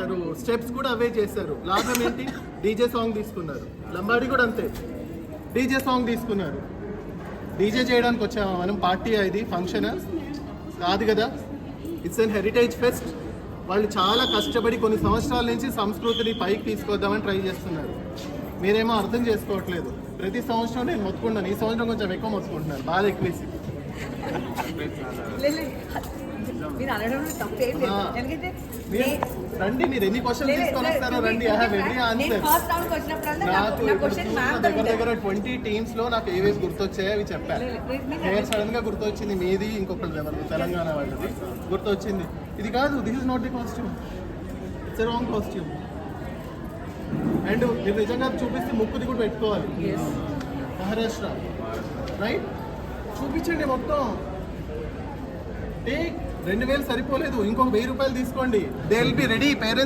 ఏమంటారు స్టెప్స్ కూడా అవే చేశారు. లాభం ఏంటి? డీజే సాంగ్ తీసుకున్నారు. లంబాడి కూడా అంతే, డీజే సాంగ్ తీసుకున్నారు. డీజే చేయడానికి వచ్చామా మనం? పార్టీ ఇది ఫంక్షన్ కాదు కదా. It's an heritage pest. వాళ్ళు చాలా కష్టపడి కొన్ని సంవత్సరాల నుంచి సంస్కృతిని పైకి తీసుకొద్దామని ట్రై చేస్తున్నారు. మీరేమో అర్థం చేసుకోవట్లేదు. ప్రతి సంవత్సరం నేను మొత్తుకుంటాను, ఈ సంవత్సరం కొంచెం ఎక్కువ మొత్తుకుంటున్నాను, బాగా ఎక్కువేసి. రండి, మీరు ఎన్ని క్వశ్చన్ తీసుకొని వస్తారో రండి. I have every answer. నాకు దగ్గర 20 టీమ్స్ లో నాకు ఏవేవి గుర్తొచ్చాయో అవి చెప్పాను. హెయిర్ సడన్ గా గుర్తొచ్చింది మీది, ఇంకొకటి ఎవరు తెలంగాణ వాళ్ళది గుర్తొచ్చింది. ఇది కాదు, this is not the costume, it's wrong costume. And మీరు నిజంగా చూపిస్తే ముక్కుది కూడా పెట్టుకోవాలి. మహారాష్ట్ర రైట్, చూపించండి మొత్తం. టేక్ 2000 సరిపోలేదు, ఇంకొక 1000 రూపాయలు తీసుకోండి. They will be ready. Parents